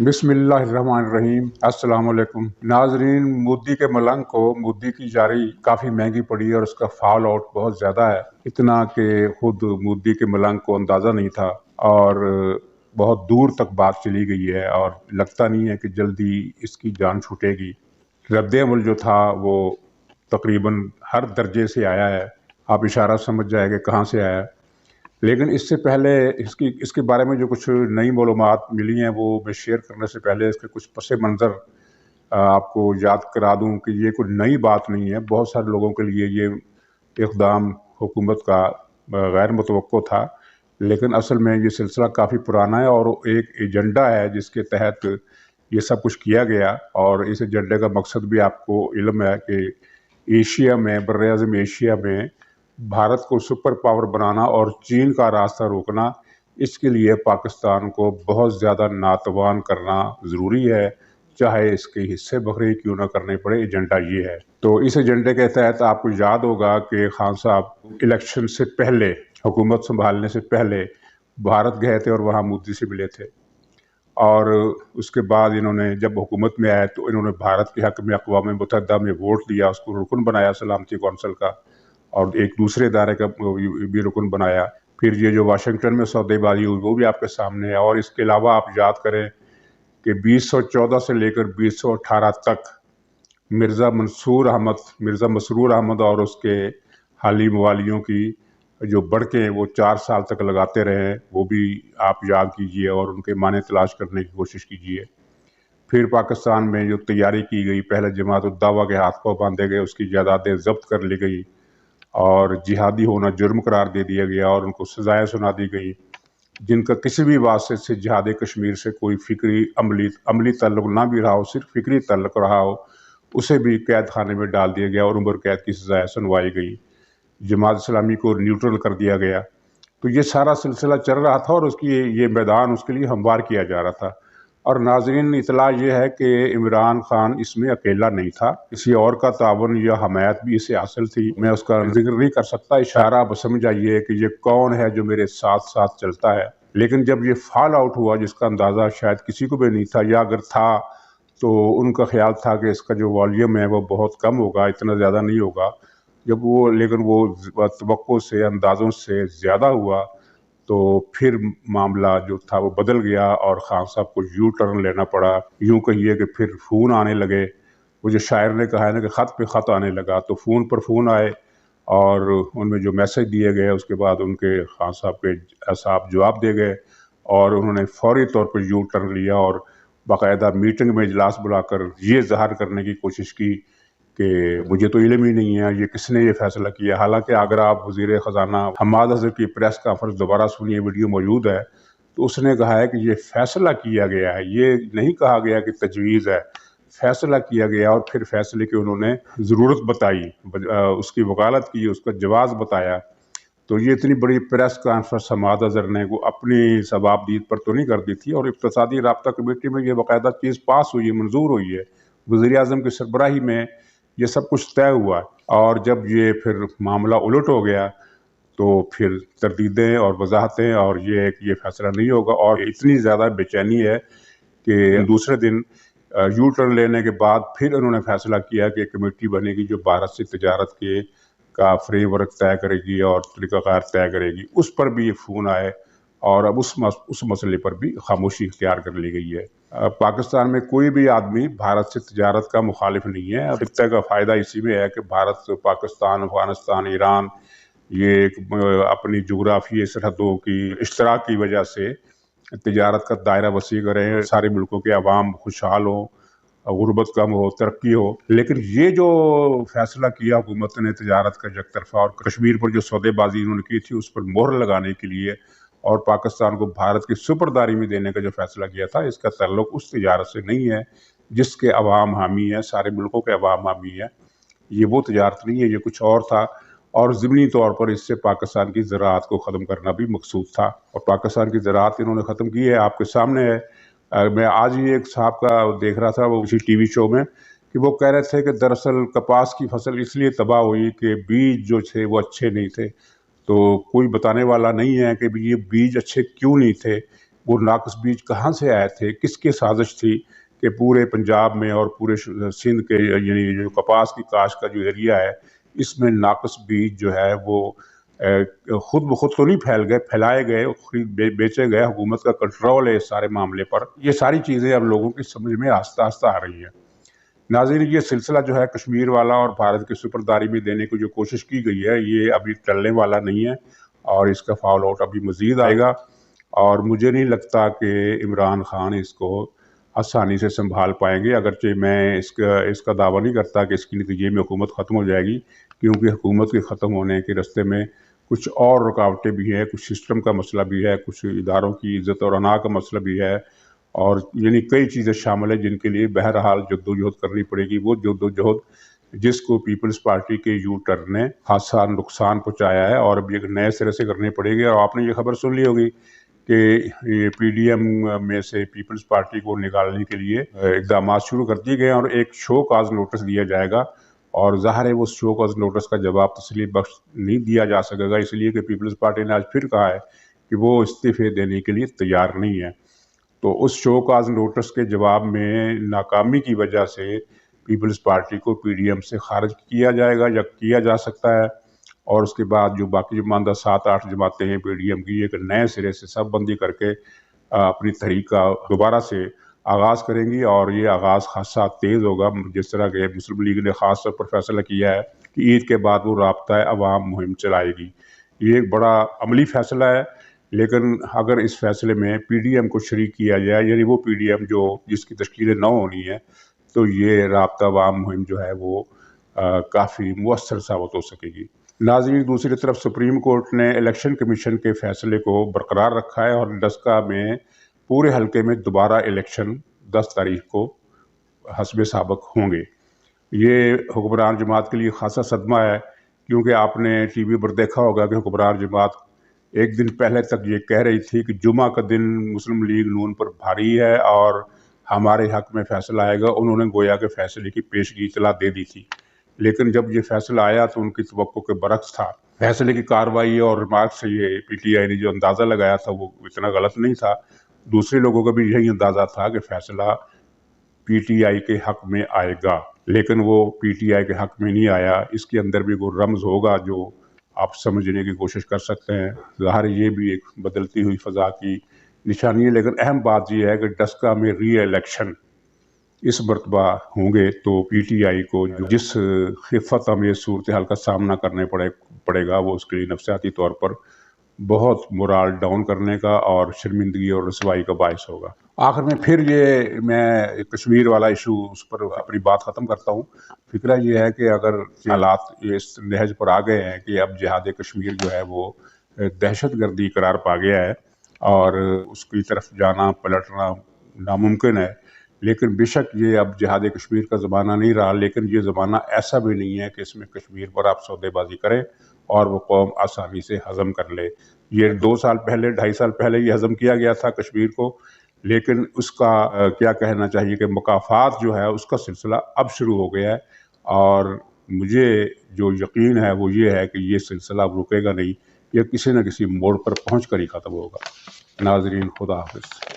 बिस्मिल्लाहिर्रहमानिर्रहीम। अस्सलाम वालेकुम नाजरीन। मोदी के मलंग को मोदी की जारी काफ़ी महंगी पड़ी और उसका फॉल आउट बहुत ज़्यादा है, इतना कि खुद मोदी के मलंग को अंदाज़ा नहीं था और बहुत दूर तक बात चली गई है और लगता नहीं है कि जल्दी इसकी जान छूटेगी। रद्द-ए-अमल जो था वो तकरीबन हर दर्जे से आया है, आप इशारा समझ जाए कि कहाँ से आया है। लेकिन इससे पहले इसके बारे में जो कुछ नई मालूमात मिली हैं वो मैं शेयर करने से पहले इसके कुछ पस मंज़र आपको याद करा दूं कि ये कोई नई बात नहीं है। बहुत सारे लोगों के लिए ये इक़दाम हुकूमत का गैर मुतवक्को था, लेकिन असल में ये सिलसिला काफ़ी पुराना है और एक एजेंडा है जिसके तहत ये सब कुछ किया गया। और इस एजेंडे का मकसद भी आपको इल्म है कि एशिया में, बर्र-ए-आज़म एशिया में भारत को सुपर पावर बनाना और चीन का रास्ता रोकना, इसके लिए पाकिस्तान को बहुत ज़्यादा नातवान करना ज़रूरी है, चाहे इसके हिस्से बखरे क्यों ना करने पड़े। एजेंडा ये है। तो इस एजेंडे के तहत आपको याद होगा कि खान साहब इलेक्शन से पहले, हुकूमत संभालने से पहले भारत गए थे और वहाँ मोदी से मिले थे। और उसके बाद इन्होंने जब हुकूमत में आए तो इन्होंने भारत के हक़ में अक़वाम मुत्तहिदा में वोट दिया, उसको रुकन बनाया सलामती कौंसिल का, और एक दूसरे इदारे का भी रुकन बनाया। फिर ये जो वाशिंगटन में सौदेबाजी हुई वो भी आपके सामने है। और इसके अलावा आप याद करें कि 2014 से लेकर 2018 तक मिर्ज़ा मसरूर अहमद और उसके हाली मवालियों की जो बढ़के वो 4 साल तक लगाते रहे, वो भी आप याद कीजिए और उनके माने तलाश करने की कोशिश कीजिए। फिर पाकिस्तान में जो तैयारी की गई, पहले जमात-उद-दावा के हाथ पाँव बांधे गए, उसकी जायदादें ज़ब्त कर ली गई और जिहादी होना जुर्म करार दे दिया गया और उनको सज़ाएँ सुना दी गई। जिनका किसी भी वास्ते से जिहाद कश्मीर से कोई फ़िक्री अमली ताल्लुक़ ना भी रहा हो, सिर्फ फ़िक्री ताल्लुक़ रहा हो, उसे भी कैद खाने में डाल दिया गया और उम्र कैद की सज़ाएँ सुनवाई गई। जमात इस्लामी को न्यूट्रल कर दिया गया। तो ये सारा सिलसिला चल रहा था और ये मैदान उसके लिए हमवार किया जा रहा था। और नाज़रीन, इत्तला ये है कि इमरान खान इसमें अकेला नहीं था, किसी और का तावन या हमायत भी इसे हासिल थी। मैं उसका जिक्र नहीं कर सकता, इशारा आप समझ आइए कि ये कौन है जो मेरे साथ साथ चलता है। लेकिन जब ये फॉल आउट हुआ जिसका अंदाज़ा शायद किसी को भी नहीं था, या अगर था तो उनका ख्याल था कि इसका जो वॉल्यूम है वो बहुत कम होगा, इतना ज़्यादा नहीं होगा। जब लेकिन वो तवक्को से, अंदाज़ों से ज़्यादा हुआ, तो फिर मामला जो था वो बदल गया और खान साहब को यू टर्न लेना पड़ा। यूँ कहिए कि फिर फ़ोन आने लगे। वो जो शायर ने कहा है ना कि ख़त पे ख़त आने लगा, तो फ़ोन पर फ़ोन आए और उनमें जो मैसेज दिए गए उसके बाद उनके खान साहब के साहब जवाब दे गए और उन्होंने फ़ौरी तौर पर यू टर्न लिया और बाकायदा मीटिंग में इजलास बुलाकर ये ज़ाहिर करने की कोशिश की कि मुझे तो इल्म ही नहीं है, ये किसने ये फैसला किया। हालांकि अगर आप वज़ीर ख़जाना हम्माद हज़रत की प्रेस कॉन्फ्रेंस दोबारा सुनिए, वीडियो मौजूद है, तो उसने कहा है कि ये फैसला किया गया है, ये नहीं कहा गया कि तजवीज़ है, फैसला किया गया। और फिर फैसले की उन्होंने ज़रूरत बताई, उसकी वकालत की, उसका जवाज़ बताया। तो ये इतनी बड़ी प्रेस कॉन्फ्रेंस हम्माद हज़र ने वो अपनी सबाबदीद पर तो नहीं कर दी थी। और इक़्तिसादी राब्ता कमेटी में ये बाकायदा चीज़ पास हुई है, मंजूर हुई है, वज़ीर आज़म की सरबराही में ये सब कुछ तय हुआ। और जब ये फिर मामला उलट हो गया तो फिर तरदीदें और वजाहतें और ये फैसला नहीं होगा। और इतनी ज़्यादा बेचैनी है कि दूसरे दिन यू टर्न लेने के बाद फिर उन्होंने फैसला किया कि कमेटी बनेगी जो भारत से तिजारत का फ्रेमवर्क तय करेगी और तरीक़ाकार तय करेगी। उस पर भी ये फ़ोन आए और अब उस मसले पर भी खामोशी इख्तियार कर ली गई है। पाकिस्तान में कोई भी आदमी भारत से तिजारत का मुखालिफ नहीं है। खित्ते का फ़ायदा इसी में है कि भारत, पाकिस्तान, अफ़गानिस्तान, ईरान, ये एक अपनी जुग़राफ़ियाई सरहदों की इश्तराक की वजह से तिजारत का दायरा वसी करें, सारे मुल्कों के अवाम खुशहाल हों, गुर्बत कम हो, तरक्की हो। लेकिन ये जो फैसला किया हुकूमत ने तिजारत का यकतरफा और कश्मीर पर जो सौदेबाजी उन्होंने की थी उस पर मोहर लगाने के लिए और पाकिस्तान को भारत की सुपरदारी में देने का जो फैसला किया था, इसका ताल्लुक उस तिजारत से नहीं है जिसके अवाम हामी है, सारे मुल्कों के अवाम हामी है। ये वो तिजारत नहीं है, ये कुछ और था। और ज़मीनी तौर पर इससे पाकिस्तान की ज़राअत को ख़त्म करना भी मकसूद था और पाकिस्तान की ज़राअत इन्होंने ख़त्म की है, आपके सामने है। मैं आज ही एक साहब का देख रहा था वो किसी टीवी शो में कि वो कह रहे थे कि दरअसल कपास की फसल इसलिए तबाह हुई कि बीज जो थे वो अच्छे नहीं थे। तो कोई बताने वाला नहीं है कि ये बीज अच्छे क्यों नहीं थे। وہ ناقص بیج کہاں سے آئے تھے، کس کی سازش تھی کہ پورے پنجاب میں اور پورے سندھ کے یعنی جو کپاس کی کاشت کا جو ایریا ہے اس میں ناقص بیج جو ہے وہ خود بخود تو نہیں پھیلائے گئے، بیچے گئے، حکومت کا کنٹرول ہے اس سارے معاملے پر۔ یہ ساری چیزیں اب لوگوں کی سمجھ میں آہستہ آہستہ آ رہی ہیں۔ ناظرین، یہ سلسلہ جو ہے کشمیر والا اور بھارت کی سپرداری میں دینے کی جو کوشش کی گئی ہے یہ ابھی ٹلنے والا نہیں ہے، اور اس کا فال آؤٹ ابھی مزید آئے گا، اور مجھے نہیں لگتا کہ عمران خان اس کو آسانی سے سنبھال پائیں گے، اگرچہ میں اس کا دعویٰ نہیں کرتا کہ اس کے نتیجے میں حکومت ختم ہو جائے گی، کیونکہ حکومت کے ختم ہونے کے راستے میں کچھ اور رکاوٹیں بھی ہیں، کچھ سسٹم کا مسئلہ بھی ہے، کچھ اداروں کی عزت اور انا کا مسئلہ بھی ہے، اور یعنی کئی چیزیں شامل ہیں جن کے لیے بہرحال جدوجہد کرنی پڑے گی۔ وہ جدوجہد جس کو پیپلز پارٹی کے یو ٹرن نے خاصا نقصان پہنچایا ہے اور اب یہ نئے سرے سے کرنی پڑے گی۔ اور آپ نے یہ خبر سن لی ہوگی کہ یہ پی ڈی ایم میں سے پیپلز پارٹی کو نکالنے کے لیے اقدامات شروع کر دیے گئے، اور ایک شو کاز نوٹس دیا جائے گا، اور ظاہر ہے وہ شو کاز نوٹس کا جواب تسلی بخش نہیں دیا جا سکے گا، اس لیے کہ پیپلز پارٹی نے آج پھر کہا ہے کہ وہ استعفے دینے کے لیے تیار نہیں ہے۔ تو اس شو کاز نوٹس کے جواب میں ناکامی کی وجہ سے پیپلز پارٹی کو پی ڈی ایم سے خارج کیا جائے گا یا کیا جا سکتا ہے، اور اس کے بعد جو باقی ماندہ 7-8 جماعتیں ہیں پی ڈی ایم کی ایک نئے سرے سے سب بندی کر کے اپنی تحریک کا دوبارہ سے آغاز کریں گی، اور یہ آغاز خاصا تیز ہوگا، جس طرح کہ مسلم لیگ نے خاص طور پر فیصلہ کیا ہے کہ عید کے بعد وہ رابطہ عوام مہم چلائے گی۔ یہ ایک بڑا عملی فیصلہ ہے، لیکن اگر اس فیصلے میں پی ڈی ایم کو شریک کیا جائے، یعنی وہ پی ڈی ایم جس کی تشکیل نو ہونی ہے، تو یہ رابطہ عوام مہم جو ہے وہ کافی مؤثر ثابت ہو سکے گی۔ ناظرین، دوسری طرف سپریم کورٹ نے الیکشن کمیشن کے فیصلے کو برقرار رکھا ہے، اور ڈسکا میں پورے حلقے میں دوبارہ الیکشن 10 تاریخ کو حسب سابق ہوں گے۔ یہ حکمران جماعت کے لیے خاصا صدمہ ہے، کیونکہ آپ نے ٹی وی پر دیکھا ہوگا کہ حکمران جماعت ایک دن پہلے تک یہ کہہ رہی تھی کہ جمعہ کا دن مسلم لیگ نون پر بھاری ہے اور ہمارے حق میں فیصلہ آئے گا۔ انہوں نے گویا کہ فیصلے کی پیشگی اطلاع دے دی تھی، لیکن جب یہ فیصلہ آیا تو ان کی توقع کے برعکس تھا۔ فیصلے کی کارروائی اور ریمارک سے یہ پی ٹی آئی نے جو اندازہ لگایا تھا وہ اتنا غلط نہیں تھا، دوسرے لوگوں کا بھی یہی اندازہ تھا کہ فیصلہ پی ٹی آئی کے حق میں آئے گا، لیکن وہ پی ٹی آئی کے حق میں نہیں آیا۔ اس کے اندر بھی کوئی رمز ہوگا جو آپ سمجھنے کی کوشش کر سکتے ہیں۔ ظاہر یہ بھی ایک بدلتی ہوئی فضا کی نشانی ہے، لیکن اہم بات یہ ہے کہ ڈسکا میں ری الیکشن اس مرتبہ ہوں گے تو پی ٹی آئی کو جس خفت امیز صورتحال کا سامنا کرنے پڑے گا وہ اس کے لیے نفسیاتی طور پر بہت مورال ڈاؤن کرنے کا اور شرمندگی اور رسوائی کا باعث ہوگا۔ آخر میں پھر میں کشمیر والا ایشو اس پر اپنی بات ختم کرتا ہوں۔ فکرہ یہ ہے کہ اگر حالات اس نہج پر آ گئے ہیں کہ اب جہاد کشمیر جو ہے وہ دہشت گردی قرار پا گیا ہے اور اس کی طرف جانا پلٹنا ناممکن ہے، لیکن بے شک یہ اب جہاد کشمیر کا زمانہ نہیں رہا، لیکن یہ زمانہ ایسا بھی نہیں ہے کہ اس میں کشمیر پر آپ سودے بازی کریں اور وہ قوم آسانی سے ہضم کر لے۔ یہ 2 سال پہلے 2.5 سال پہلے یہ ہضم کیا گیا تھا کشمیر کو، لیکن اس کا کیا کہنا چاہیے کہ مکافات جو ہے اس کا سلسلہ اب شروع ہو گیا ہے، اور مجھے جو یقین ہے وہ یہ ہے کہ یہ سلسلہ اب رکے گا نہیں، یہ کسی نہ کسی موڑ پر پہنچ کر ہی ختم ہوگا۔ ناظرین، خدا حافظ۔